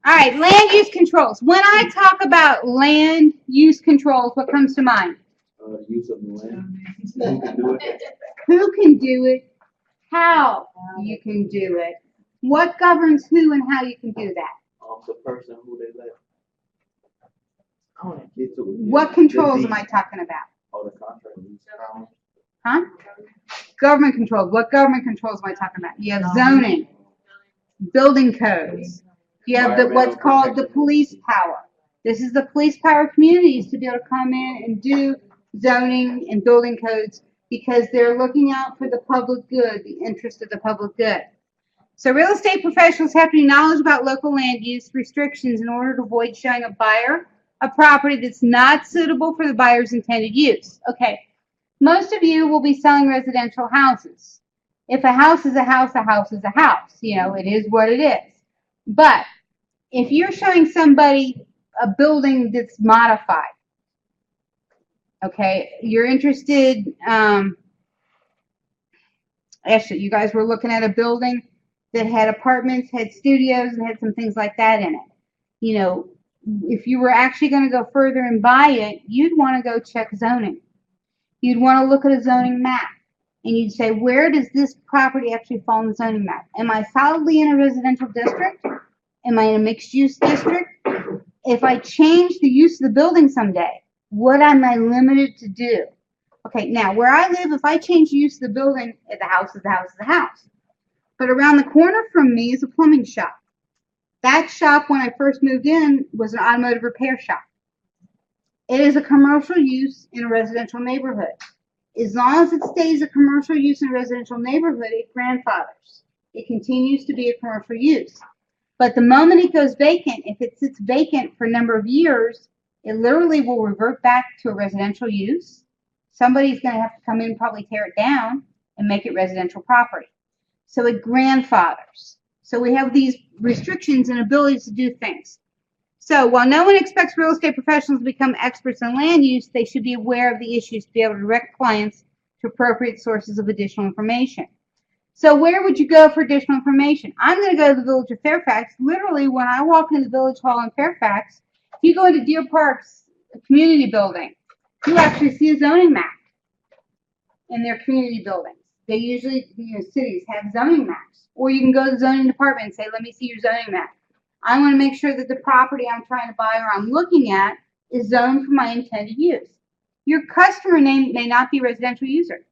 All right, land use controls. When I talk about land use controls, what comes to mind? Use of the land. Who can do it? Who can do it? How you can do it? What governs who and how you can do that? The person who they let. What controls am I talking about? Oh, the contract. Huh? Government controls. What government controls am I talking about? You have zoning, building codes. You have what's called the police power. This is the police power of communities to be able to come in and do zoning and building codes because they're looking out for the public good, the interest of the public good. So real estate professionals have to be knowledgeable about local land use restrictions in order to avoid showing a buyer a property that's not suitable for the buyer's intended use. Okay, most of you will be selling residential houses. If a house is a house, a house is a house. You know, it is what it is. But if you're showing somebody a building that's modified, okay, you're interested, actually, you guys were looking at a building that had apartments, had studios, and had some things like that in it. You know, if you were actually going to go further and buy it, you'd want to go check zoning. You'd want to look at a zoning map. And you'd say, where does this property actually fall in the zoning map? Am I solidly in a residential district? Am I in a mixed-use district? If I change the use of the building someday, what am I limited to do? Okay, now, where I live, if I change the use of the building, the house is the house is the house. But around the corner from me is a plumbing shop. That shop, when I first moved in, was an automotive repair shop. It is a commercial use in a residential neighborhood. As long as it stays a commercial use in a residential neighborhood, it grandfathers. It continues to be a commercial use. But the moment it goes vacant, if it sits vacant for a number of years, it literally will revert back to a residential use. Somebody's going to have to come in and probably tear it down and make it residential property. So it grandfathers. So we have these restrictions and abilities to do things. So while no one expects real estate professionals to become experts in land use, they should be aware of the issues to be able to direct clients to appropriate sources of additional information. So where would you go for additional information? I'm going to go to the Village of Fairfax. Literally, when I walk into the Village Hall in Fairfax, if you go into Deer Park's community building, you actually see a zoning map in their community buildings. They usually, cities have zoning maps. Or you can go to the zoning department and say, let me see your zoning map. I want to make sure that the property I'm trying to buy or I'm looking at is zoned for my intended use. Your customer name may not be a residential user.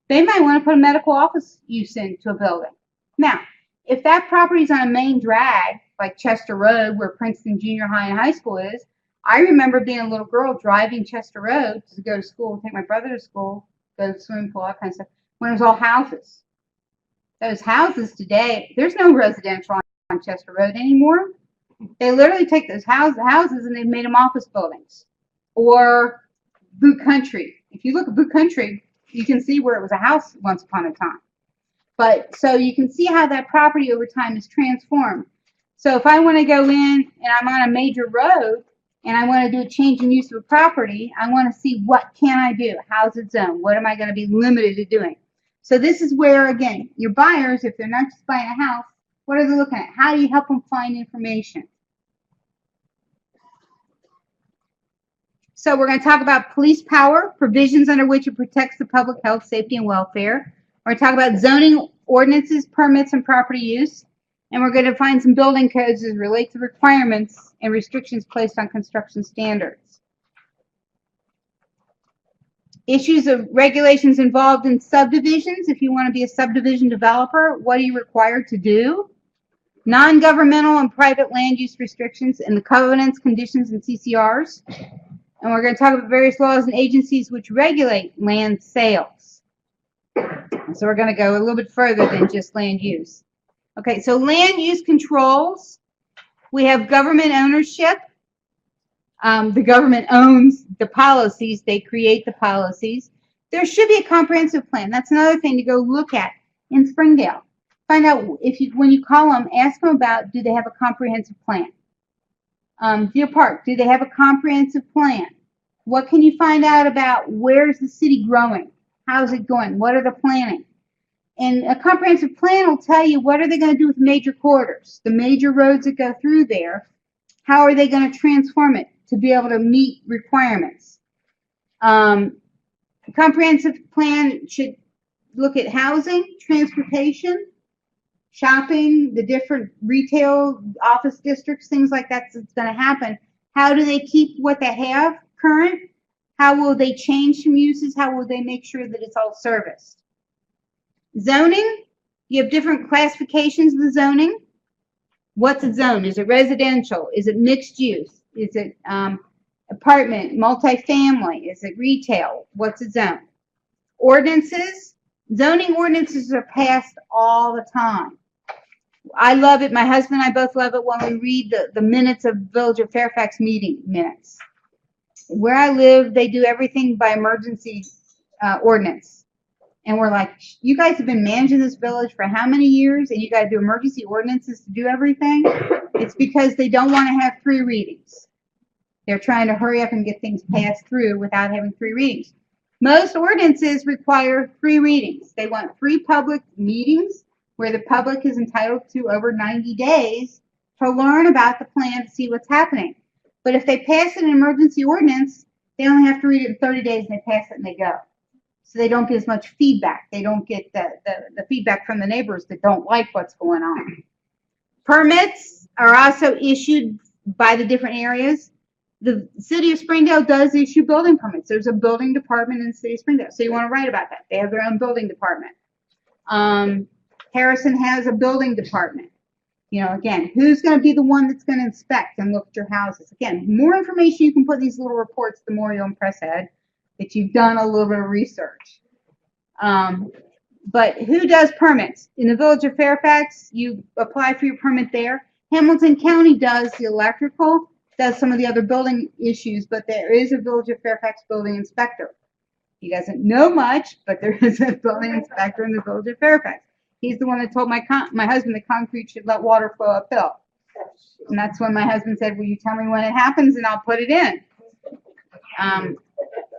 They might want to put a medical office use into a building. Now, if that property is on a main drag, like Chester Road, where Princeton Junior High and High School is, I remember being a little girl driving Chester Road to go to school, take my brother to school, go to the swimming pool, that kind of stuff, when it was all houses. Those houses today, there's no residential on Chester Road anymore. They literally take those houses and they've made them office buildings. Or Boot Country. If you look at Boot Country, you can see where it was a house once upon a time. But so you can see how that property over time is transformed. So if I want to go in and I'm on a major road and I want to do a change in use of a property, I want to see what can I do? How's it zoned? What am I going to be limited to doing? So this is where, again, your buyers, if they're not just buying a house, what are they looking at? How do you help them find information? So we're going to talk about police power, provisions under which it protects the public health, safety, and welfare. We're going to talk about zoning ordinances, permits, and property use. And we're going to find some building codes that relate to requirements and restrictions placed on construction standards. Issues of regulations involved in subdivisions. If you want to be a subdivision developer, what are you required to do? Non-governmental and private land use restrictions and the covenants, conditions, and CCRs. And we're going to talk about various laws and agencies which regulate land sales. So we're going to go a little bit further than just land use. Okay, so land use controls. We have government ownership. The government owns the policies. They create the policies. There should be a comprehensive plan. That's another thing to go look at in Springdale. Find out when you call them, ask them about, do they have a comprehensive plan? Deer Park, do they have a comprehensive plan? What can you find out about where's the city growing? How's it going? What are the planning? And a comprehensive plan will tell you what are they going to do with major corridors, the major roads that go through there. How are they going to transform it to be able to meet requirements? A comprehensive plan should look at housing, transportation, shopping, the different retail, office districts, things like that's going to happen. How do they keep what they have current? How will they change some uses? How will they make sure that it's all serviced? Zoning, you have different classifications of the zoning. What's a zone? Is it residential? Is it mixed use? Is it apartment, multifamily? Is it retail? What's a zone? Ordinances, zoning ordinances are passed all the time. I love it. My husband and I both love it when we read the minutes of Village of Fairfax meeting minutes. Where I live, they do everything by emergency ordinance. And we're like, you guys have been managing this village for how many years? And you got to do emergency ordinances to do everything? It's because they don't want to have 3 readings. They're trying to hurry up and get things passed through without having 3 readings. Most ordinances require 3 readings. They want 3 public meetings where the public is entitled to over 90 days to learn about the plan to see what's happening. But if they pass an emergency ordinance, they only have to read it in 30 days and they pass it and they go. So they don't get as much feedback. They don't get the feedback from the neighbors that don't like what's going on. Permits are also issued by the different areas. The city of Springdale does issue building permits. There's a building department in the city of Springdale. So you want to write about that. They have their own building department. Harrison has a building department. You know, again, who's going to be the one that's going to inspect and look at your houses? Again, the more information you can put in these little reports, the more you'll impress Ed that you've done a little bit of research. But who does permits? In the Village of Fairfax, you apply for your permit there. Hamilton County does the electrical, does some of the other building issues, but there is a Village of Fairfax building inspector. He doesn't know much, but there is a building inspector in the Village of Fairfax. He's the one that told my husband that concrete should let water flow uphill. And that's when my husband said, will you tell me when it happens and I'll put it in?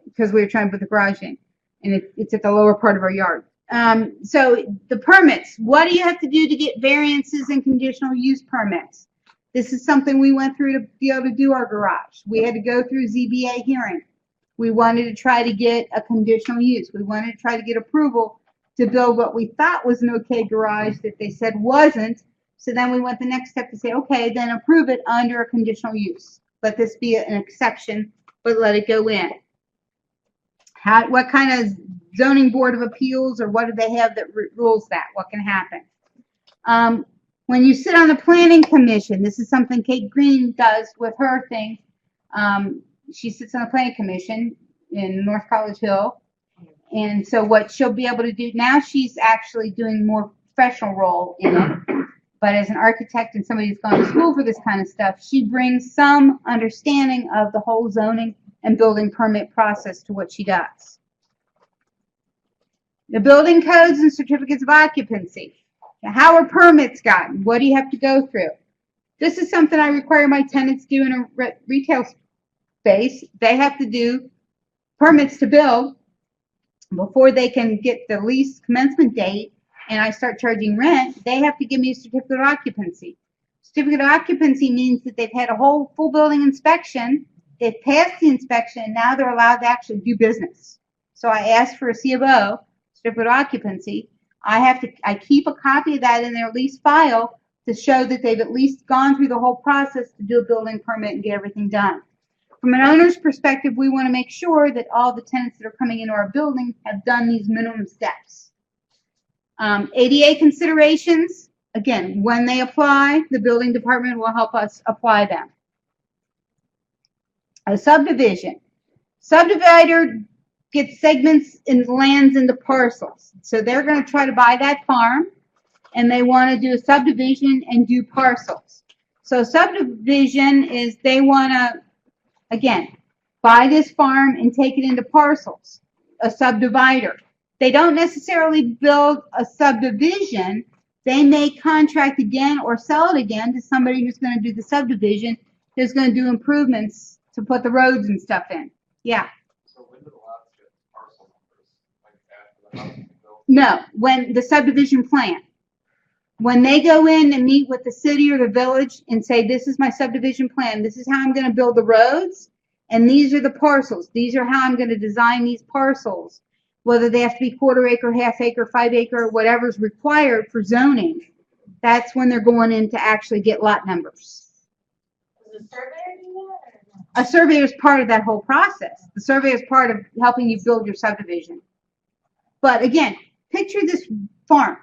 Because we were trying to put the garage in. And it's at the lower part of our yard. So the permits, what do you have to do to get variances and conditional use permits? This is something we went through to be able to do our garage. We had to go through ZBA hearing. We wanted to try to get a conditional use. We wanted to try to get approval to build what we thought was an okay garage that they said wasn't. So then we went the next step to say, okay, then approve it under a conditional use. Let this be an exception, but let it go in. What kind of zoning board of appeals or what do they have that rules that? What can happen? When you sit on the planning commission, this is something Kate Green does with her thing. She sits on the planning commission in North College Hill. And so what she'll be able to do now, she's actually doing more professional role in it. But as an architect and somebody who's gone to school for this kind of stuff, she brings some understanding of the whole zoning and building permit process to what she does. The building codes and certificates of occupancy. How are permits gotten? What do you have to go through? This is something I require my tenants do in a retail space. They have to do permits to build before they can get the lease commencement date and I start charging rent. They have to give me a certificate of occupancy. Certificate of occupancy means that they've had a whole full building inspection. They've passed the inspection and now they're allowed to actually do business. So I asked for a C of O, certificate of occupancy. I keep a copy of that in their lease file to show that they've at least gone through the whole process to do a building permit and get everything done. From an owner's perspective, we want to make sure that all the tenants that are coming into our building have done these minimum steps. ADA considerations, again, when they apply, the building department will help us apply them. A subdivision. Subdivider gets segments and lands into parcels. So they're going to try to buy that farm, and they want to do a subdivision and do parcels. So subdivision is they want to, again, buy this farm and take it into parcels, a subdivider. They don't necessarily build a subdivision. They may contract again or sell it again to somebody who's going to do the subdivision, who's going to do improvements to put the roads and stuff in. Yeah. So when do the lots get parcel numbers? Like after the house is built? No, when the subdivision plan. When they go in and meet with the city or the village and say, this is my subdivision plan, this is how I'm going to build the roads, and these are the parcels. These are how I'm going to design these parcels, whether they have to be quarter acre, half acre, 5 acre, whatever's required for zoning. That's when they're going in to actually get lot numbers. Does the surveyor do that or no? A surveyor is part of that whole process. The surveyor is part of helping you build your subdivision. But again, picture this farm.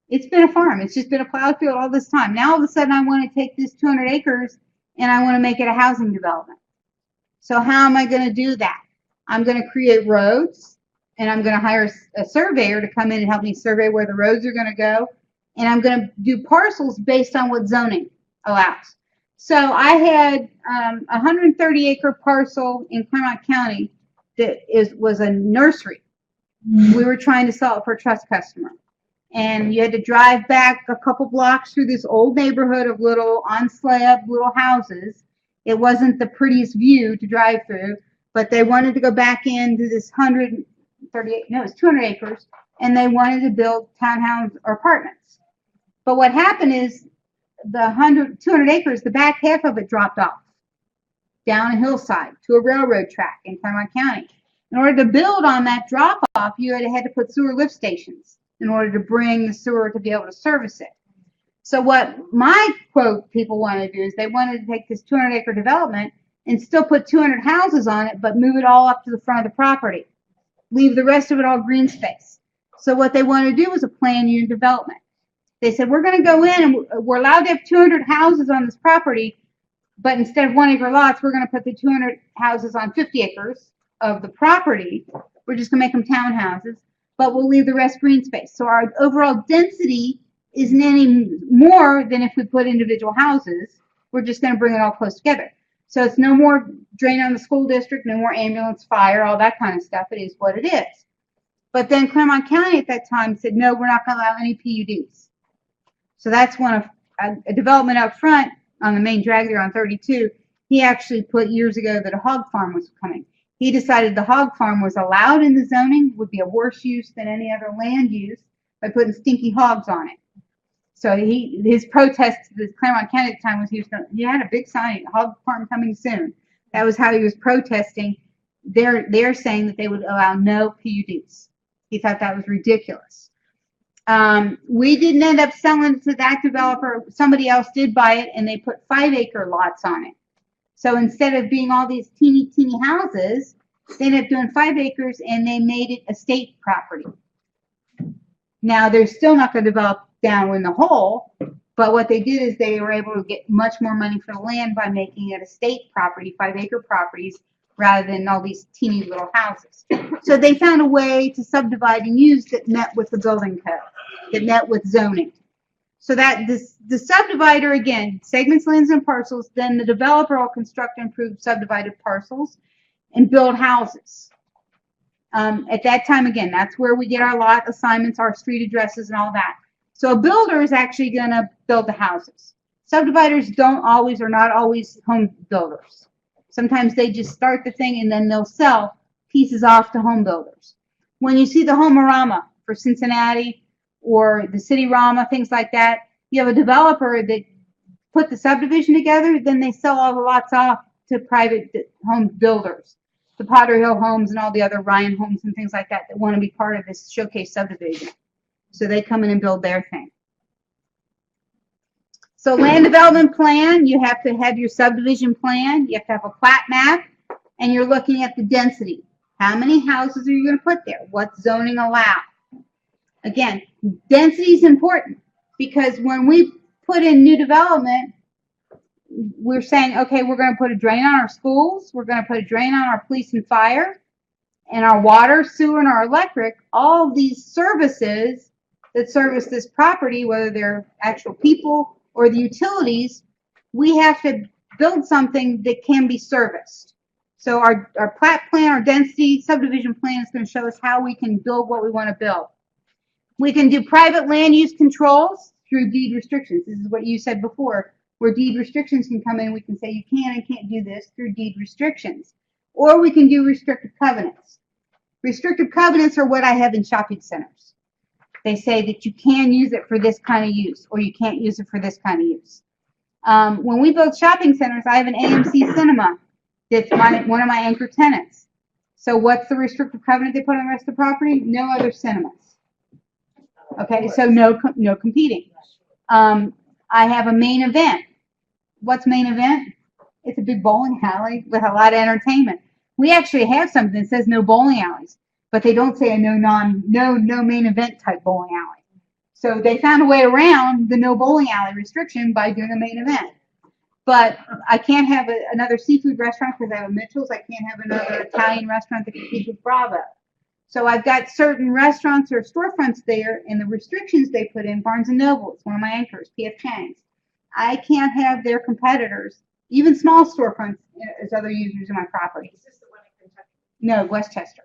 It's been a farm. It's just been a plowed field all this time. Now all of a sudden I want to take this 200 acres and I want to make it a housing development. So how am I going to do that? I'm going to create roads, and I'm going to hire a surveyor to come in and help me survey where the roads are going to go. And I'm going to do parcels based on what zoning allows. So I had a 130 acre parcel in Claremont County that was a nursery. We were trying to sell it for a trust customer. And you had to drive back a couple blocks through this old neighborhood of little on slab little houses. It wasn't the prettiest view to drive through, but they wanted to go back into this 200 acres, and they wanted to build townhomes or apartments. But what happened is the 200 acres, the back half of it dropped off down a hillside to a railroad track in Claremont County. In order to build on that drop off, you had to put sewer lift stations in order to bring the sewer to be able to service it. So what my quote people want to do is they wanted to take this 200 acre development and still put 200 houses on it, but move it all up to the front of the property. Leave the rest of it all green space. So what they wanted to do was a planned unit development. They said, we're going to go in and we're allowed to have 200 houses on this property, but instead of 1 acre lots, we're going to put the 200 houses on 50 acres of the property. We're just going to make them townhouses, but we'll leave the rest green space. So our overall density isn't any more than if we put individual houses. We're just going to bring it all close together. So it's no more drain on the school district, no more ambulance, fire, all that kind of stuff. It is what it is. But then Claremont County at that time said, no, we're not going to allow any PUDs. So that's one of a development up front on the main drag there on 32. He actually put years ago that a hog farm was coming. He decided the hog farm was allowed in the zoning, would be a worse use than any other land use by putting stinky hogs on it. So his protest to the Claremont County at the time was he had a big sign, hog farm coming soon. That was how he was protesting. They're saying that they would allow no PUDs. He thought that was ridiculous. We didn't end up selling it to that developer. Somebody else did buy it, and they put 5 acre lots on it. So instead of being all these teeny houses, they ended up doing 5 acres, and they made it a state property. Now, they're still not going to develop down in the hole, but what they did is they were able to get much more money for the land by making it a state property, 5 acre properties, rather than all these teeny little houses. So they found a way to subdivide and use that met with the building code, that met with zoning. So that the subdivider, again, segments, lands, and parcels, then the developer will construct and improve subdivided parcels and build houses. At that time, again, that's where we get our lot assignments, our street addresses, and all that. So a builder is actually going to build the houses. Subdividers are not always home builders. Sometimes they just start the thing and then they'll sell pieces off to home builders. When you see the Homerama for Cincinnati or the City-Rama, things like that, you have a developer that put the subdivision together, then they sell all the lots off to private home builders, the Potter Hill Homes and all the other Ryan Homes and things like that want to be part of this showcase subdivision. So they come in and build their thing. So land development plan, you have to have your subdivision plan, you have to have a plat map, and you're looking at the density. How many houses are you going to put there? What's zoning allow? Again, density is important because when we put in new development, we're saying, okay, we're going to put a drain on our schools, we're going to put a drain on our police and fire, and our water, sewer, and our electric, all these services that service this property, whether they're actual people or the utilities, we have to build something that can be serviced. So our plat plan, our density subdivision plan is going to show us how we can build what we want to build. We can do private land use controls through deed restrictions. This is what you said before, where deed restrictions can come in. We can say you can and can't do this through deed restrictions. Or we can do restrictive covenants. Restrictive covenants are what I have in shopping centers. They say that you can use it for this kind of use, or you can't use it for this kind of use. When we build shopping centers, I have an AMC cinema that's one of my anchor tenants. So what's the restrictive covenant they put on the rest of the property? No other cinemas. Okay, so no competing. I have a main event. What's main event? It's a big bowling alley with a lot of entertainment. We actually have something that says no bowling alleys, but they don't say a no main event type bowling alley. So they found a way around the no bowling alley restriction by doing a main event. But I can't have another seafood restaurant because I have a Mitchell's. I can't have another Italian restaurant that competes with Bravo. So I've got certain restaurants or storefronts there, and the restrictions they put in, Barnes & Noble, it's one of my anchors, P.F. Chang's. I can't have their competitors, even small storefronts, as other users of my property. Is this the one in Kentucky? No, Westchester,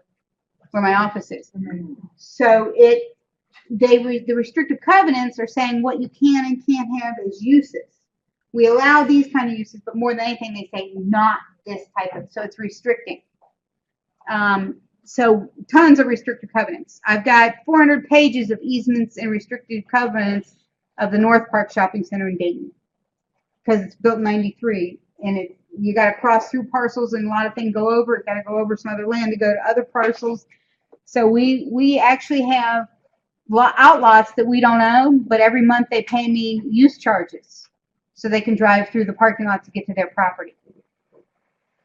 where my office is. So the restrictive covenants are saying what you can and can't have as uses. We allow these kind of uses, but more than anything, they say not this type of, so it's restricting. So tons of restrictive covenants. I've got 400 pages of easements and restrictive covenants of the North Park Shopping Center in Dayton, because it's built in '93, and you got to cross through parcels, and a lot of things go over. It got to go over some other land to go to other parcels. So we actually have outlots that we don't own, but every month they pay me use charges so they can drive through the parking lot to get to their property.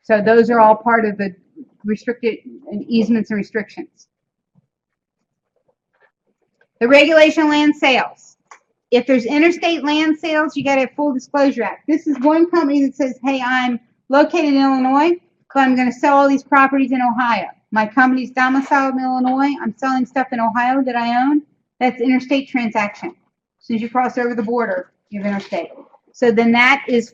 So those are all part of the restricted easements and restrictions. The regulation of land sales. If there's interstate land sales, you got to have full disclosure act. This is one company that says, hey, I'm located in Illinois, but I'm going to sell all these properties in Ohio. My company's domiciled in Illinois. I'm selling stuff in Ohio that I own. That's interstate transaction. As soon as you cross over the border, you have interstate. So then that is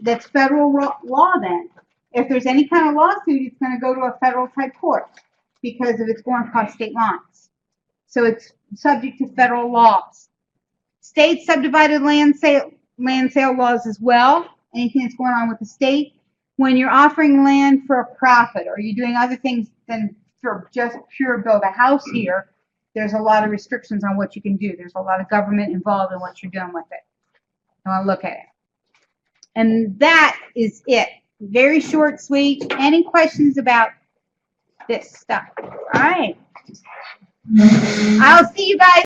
that's federal law then. If there's any kind of lawsuit, it's going to go to a federal type court because if it's going across state lines. So it's subject to federal laws. State subdivided land sale laws as well. Anything that's going on with the state. When you're offering land for a profit or you're doing other things than for just pure build a house here, there's a lot of restrictions on what you can do. There's a lot of government involved in what you're doing with it. I want to look at it. And that is it. Very short, sweet. Any questions about this stuff? All right. I'll see you guys.